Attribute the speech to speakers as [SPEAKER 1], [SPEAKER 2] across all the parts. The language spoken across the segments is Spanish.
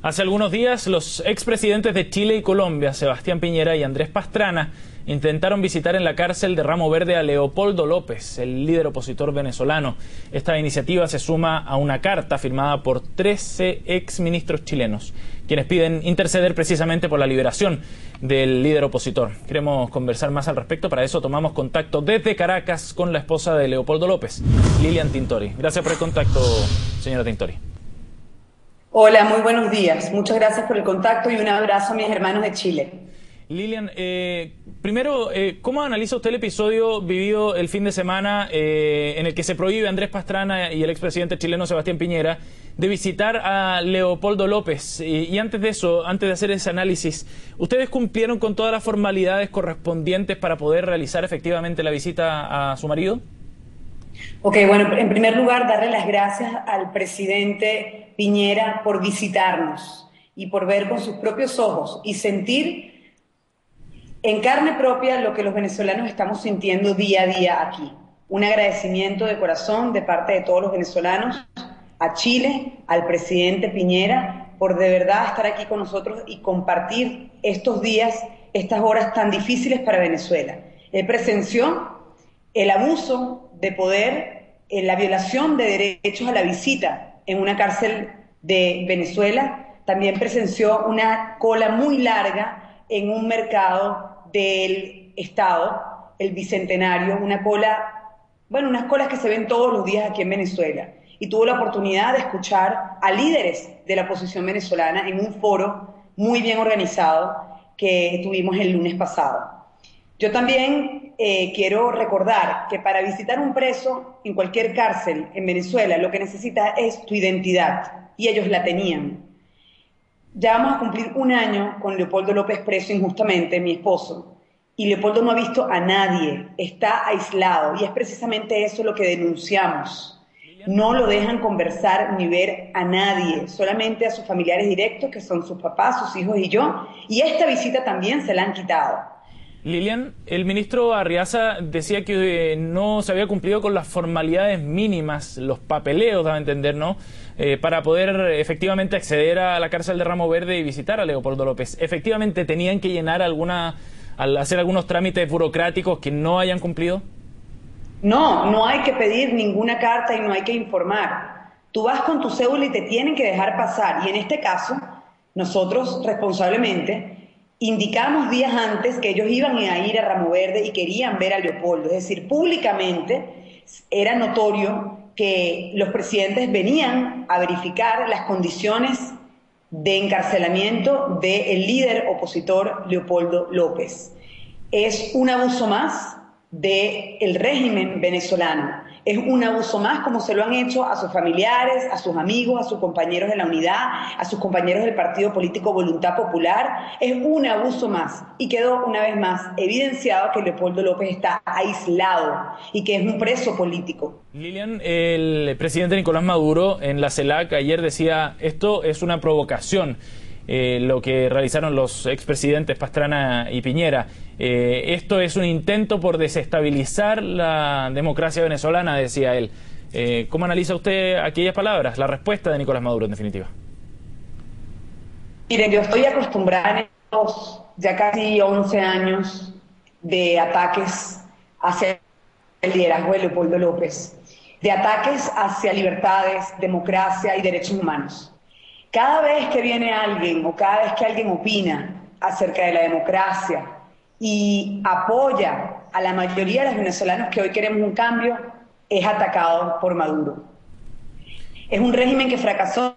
[SPEAKER 1] Hace algunos días, los expresidentes de Chile y Colombia, Sebastián Piñera y Andrés Pastrana, intentaron visitar en la cárcel de Ramo Verde a Leopoldo López, el líder opositor venezolano. Esta iniciativa se suma a una carta firmada por 13 exministros chilenos, quienes piden interceder precisamente por la liberación del líder opositor. Queremos conversar más al respecto. Para eso tomamos contacto desde Caracas con la esposa de Leopoldo López, Lilian Tintori. Gracias por el contacto, señora Tintori.
[SPEAKER 2] Hola, muy buenos días. Muchas gracias por el contacto y un abrazo a mis hermanos de Chile.
[SPEAKER 1] Lilian, primero, ¿cómo analiza usted el episodio vivido el fin de semana en el que se prohíbe a Andrés Pastrana y el expresidente chileno Sebastián Piñera de visitar a Leopoldo López? Y antes de eso, antes de hacer ese análisis, ¿ustedes cumplieron con todas las formalidades correspondientes para poder realizar efectivamente la visita a su marido?
[SPEAKER 2] Ok, bueno, en primer lugar, darle las gracias al presidente Piñera por visitarnos y por ver con sus propios ojos y sentir en carne propia lo que los venezolanos estamos sintiendo día a día aquí. Un agradecimiento de corazón de parte de todos los venezolanos a Chile, al presidente Piñera, por de verdad estar aquí con nosotros y compartir estos días, estas horas tan difíciles para Venezuela. Él presenció el abuso de poder, la violación de derechos a la visita en una cárcel de Venezuela. También presenció una cola muy larga en un mercado del Estado, el Bicentenario, una cola, bueno, unas colas que se ven todos los días aquí en Venezuela. Y tuvo la oportunidad de escuchar a líderes de la oposición venezolana en un foro muy bien organizado que tuvimos el lunes pasado. Yo también quiero recordar que para visitar un preso en cualquier cárcel en Venezuela lo que necesita es tu identidad, y ellos la tenían. Ya vamos a cumplir un año con Leopoldo López preso injustamente, mi esposo, y Leopoldo no ha visto a nadie, está aislado, y es precisamente eso lo que denunciamos. No lo dejan conversar ni ver a nadie, solamente a sus familiares directos, que son sus papás, sus hijos y yo, y esta visita también se la han quitado.
[SPEAKER 1] Lilian, el ministro Arriaza decía que no se había cumplido con las formalidades mínimas, los papeleos, daba a entender, ¿no?, para poder efectivamente acceder a la cárcel de Ramo Verde y visitar a Leopoldo López. ¿Efectivamente tenían que llenar hacer algunos trámites burocráticos que no hayan cumplido?
[SPEAKER 2] No, no hay que pedir ninguna carta y no hay que informar. Tú vas con tu cédula y te tienen que dejar pasar. Y en este caso, nosotros responsablemente indicamos días antes que ellos iban a ir a Ramo Verde y querían ver a Leopoldo. Es decir, públicamente era notorio que los presidentes venían a verificar las condiciones de encarcelamiento del líder opositor Leopoldo López. Es un abuso más del régimen venezolano. Es un abuso más como se lo han hecho a sus familiares, a sus amigos, a sus compañeros de la unidad, a sus compañeros del partido político Voluntad Popular. Es un abuso más y quedó una vez más evidenciado que Leopoldo López está aislado y que es un preso político.
[SPEAKER 1] Lilian, el presidente Nicolás Maduro en la CELAC ayer decía: esto es una provocación. Lo que realizaron los expresidentes Pastrana y Piñera. Esto es un intento por desestabilizar la democracia venezolana, decía él. ¿Cómo analiza usted aquellas palabras, la respuesta de Nicolás Maduro, en definitiva?
[SPEAKER 2] Miren, yo estoy acostumbrada en estos ya casi 11 años de ataques hacia el liderazgo de Leopoldo López, de ataques hacia libertades, democracia y derechos humanos. Cada vez que viene alguien o cada vez que alguien opina acerca de la democracia y apoya a la mayoría de los venezolanos que hoy queremos un cambio, es atacado por Maduro. Es un régimen que fracasó,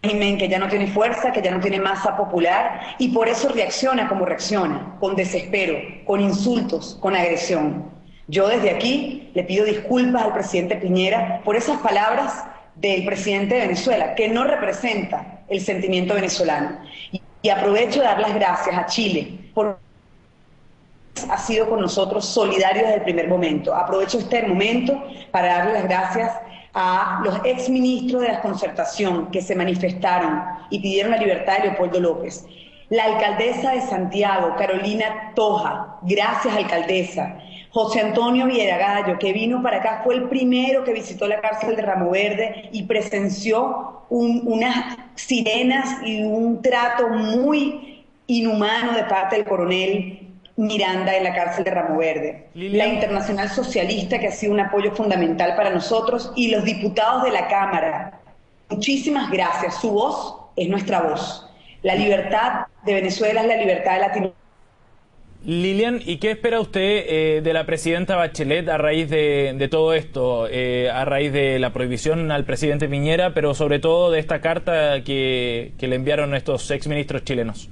[SPEAKER 2] un régimen que ya no tiene fuerza, que ya no tiene masa popular y por eso reacciona como reacciona, con desespero, con insultos, con agresión. Yo desde aquí le pido disculpas al presidente Piñera por esas palabras del presidente de Venezuela, que no representa el sentimiento venezolano. Y aprovecho de dar las gracias a Chile por ha sido con nosotros solidario desde el primer momento. Aprovecho este momento para darle las gracias a los exministros de la Concertación que se manifestaron y pidieron la libertad de Leopoldo López. La alcaldesa de Santiago, Carolina Toja, gracias alcaldesa. José Antonio Villaragallo, que vino para acá, fue el primero que visitó la cárcel de Ramo Verde y presenció unas sirenas y un trato muy inhumano de parte del coronel Miranda en la cárcel de Ramo Verde. La Internacional Socialista, que ha sido un apoyo fundamental para nosotros, y los diputados de la Cámara. Muchísimas gracias. Su voz es nuestra voz. La libertad de Venezuela es la libertad de Latinoamérica.
[SPEAKER 1] Lilian, ¿y qué espera usted de la presidenta Bachelet a raíz de todo esto? A raíz de la prohibición al presidente Piñera, pero sobre todo de esta carta que le enviaron estos exministros chilenos.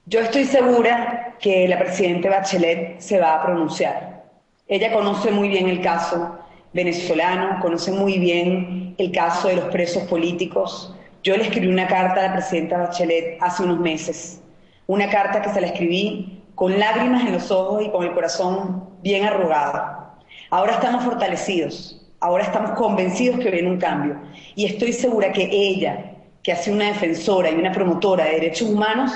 [SPEAKER 2] Yo estoy segura que la presidenta Bachelet se va a pronunciar. Ella conoce muy bien el caso venezolano, conoce muy bien el caso de los presos políticos. Yo le escribí una carta a la presidenta Bachelet hace unos meses, una carta que se la escribí con lágrimas en los ojos y con el corazón bien arrugado. Ahora estamos fortalecidos, ahora estamos convencidos que viene un cambio y estoy segura que ella, que ha sido una defensora y una promotora de derechos humanos,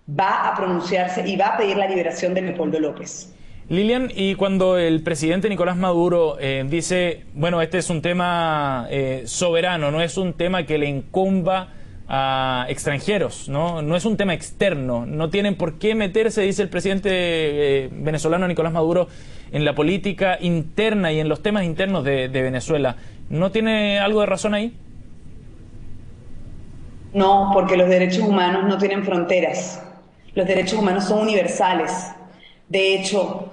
[SPEAKER 2] va a pronunciarse y va a pedir la liberación de Leopoldo López.
[SPEAKER 1] Lilian, y cuando el presidente Nicolás Maduro dice, bueno, este es un tema soberano, no es un tema que le incumba a extranjeros, no es un tema externo, no tienen por qué meterse, dice el presidente venezolano Nicolás Maduro, en la política interna y en los temas internos de Venezuela. ¿No tiene algo de razón ahí?
[SPEAKER 2] No, porque los derechos humanos no tienen fronteras. Los derechos humanos son universales. De hecho,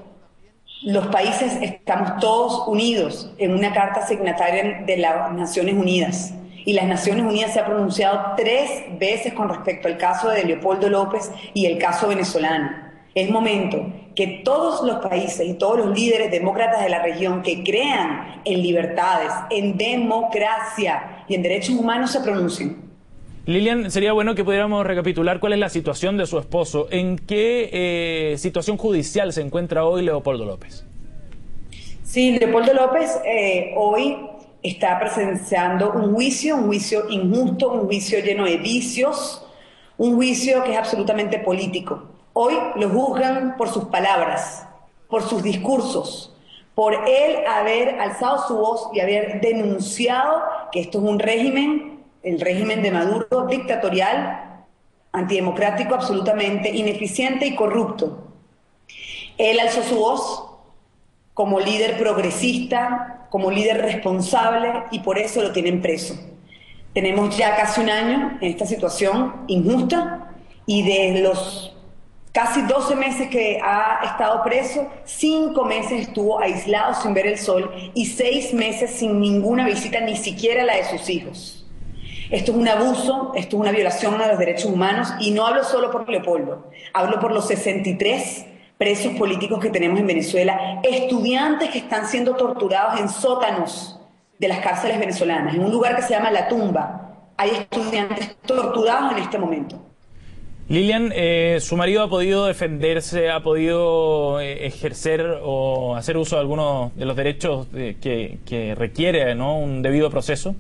[SPEAKER 2] los países estamos todos unidos en una carta signataria de las Naciones Unidas. Y las Naciones Unidas se ha pronunciado 3 veces con respecto al caso de Leopoldo López y el caso venezolano. Es momento que todos los países y todos los líderes demócratas de la región que crean en libertades, en democracia y en derechos humanos se pronuncien.
[SPEAKER 1] Lilian, sería bueno que pudiéramos recapitular cuál es la situación de su esposo. ¿En qué situación judicial se encuentra hoy Leopoldo López?
[SPEAKER 2] Sí, Leopoldo López hoy está presenciando un juicio injusto, un juicio lleno de vicios, un juicio que es absolutamente político. Hoy lo juzgan por sus palabras, por sus discursos, por él haber alzado su voz y haber denunciado que esto es un régimen, el régimen de Maduro, dictatorial, antidemocrático, absolutamente ineficiente y corrupto. Él alzó su voz como líder progresista, como líder responsable, y por eso lo tienen preso. Tenemos ya casi un año en esta situación injusta, y de los casi 12 meses que ha estado preso, 5 meses estuvo aislado sin ver el sol y 6 meses sin ninguna visita, ni siquiera la de sus hijos. Esto es un abuso, esto es una violación a los derechos humanos, y no hablo solo por Leopoldo, hablo por los 63 presos políticos que tenemos en Venezuela, estudiantes que están siendo torturados en sótanos de las cárceles venezolanas, en un lugar que se llama La Tumba. Hay estudiantes torturados en este momento.
[SPEAKER 1] Lilian, su marido ha podido defenderse, ha podido ejercer o hacer uso de algunos de los derechos que requiere, ¿no?, un debido proceso.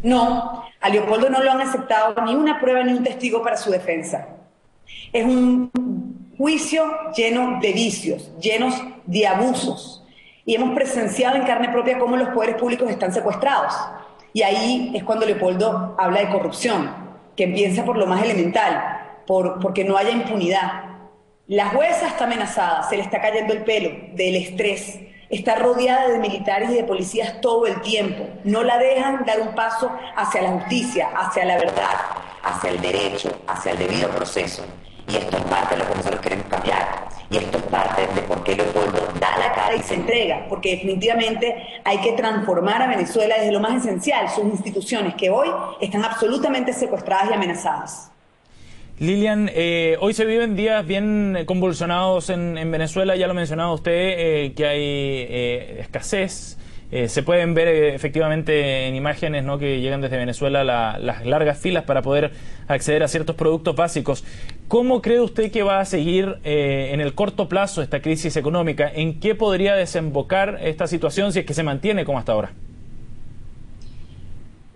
[SPEAKER 2] No, a Leopoldo no lo han aceptado ni una prueba ni un testigo para su defensa. Es un juicio lleno de vicios, llenos de abusos. Y hemos presenciado en carne propia cómo los poderes públicos están secuestrados. Y ahí es cuando Leopoldo habla de corrupción, que empieza por lo más elemental, porque no haya impunidad. La jueza está amenazada, se le está cayendo el pelo del estrés. Está rodeada de militares y de policías todo el tiempo. No la dejan dar un paso hacia la justicia, hacia la verdad, hacia el derecho, hacia el debido proceso. Y esto es parte de lo que nosotros queremos cambiar. Y esto es parte de por qué Leopoldo da la cara y se entrega. Porque definitivamente hay que transformar a Venezuela desde lo más esencial, sus instituciones, que hoy están absolutamente secuestradas y amenazadas.
[SPEAKER 1] Lilian, hoy se viven días bien convulsionados en Venezuela, ya lo mencionaba usted, que hay escasez. Se pueden ver efectivamente en imágenes, ¿no?, que llegan desde Venezuela las largas filas para poder acceder a ciertos productos básicos. ¿Cómo cree usted que va a seguir en el corto plazo esta crisis económica? ¿En qué podría desembocar esta situación si es que se mantiene como hasta ahora?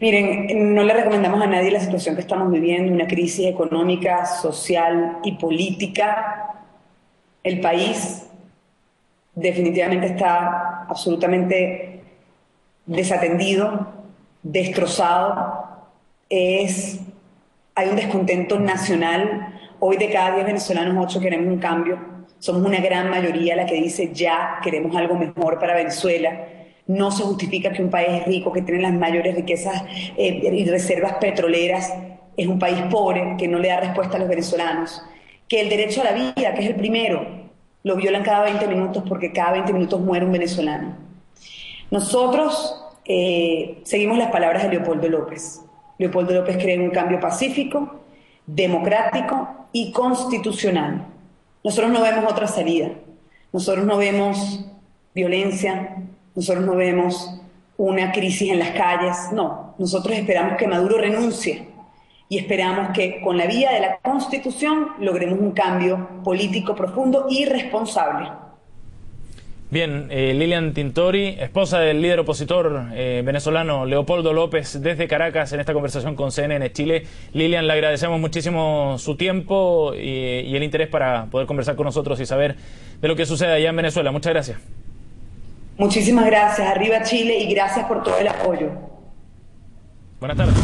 [SPEAKER 2] Miren, no le recomendamos a nadie la situación que estamos viviendo, una crisis económica, social y política El país definitivamente está absolutamente desatendido, destrozado. Hay un descontento nacional. Hoy de cada 10 venezolanos, 8 queremos un cambio. Somos una gran mayoría la que dice ya queremos algo mejor para Venezuela. No se justifica que un país rico, que tiene las mayores riquezas y reservas petroleras, es un país pobre, que no le da respuesta a los venezolanos. Que el derecho a la vida, que es el primero, lo violan cada 20 minutos porque cada 20 minutos muere un venezolano. Nosotros seguimos las palabras de Leopoldo López. Leopoldo López cree en un cambio pacífico, democrático y constitucional. Nosotros no vemos otra salida. Nosotros no vemos violencia, nosotros no vemos una crisis en las calles. No, nosotros esperamos que Maduro renuncie y esperamos que con la vía de la Constitución logremos un cambio político profundo y responsable.
[SPEAKER 1] Bien, Lilian Tintori, esposa del líder opositor venezolano Leopoldo López, desde Caracas, en esta conversación con CNN Chile. Lilian, le agradecemos muchísimo su tiempo y el interés para poder conversar con nosotros y saber de lo que sucede allá en Venezuela. Muchas gracias.
[SPEAKER 2] Muchísimas gracias. Arriba Chile y gracias por todo el apoyo.
[SPEAKER 1] Buenas tardes.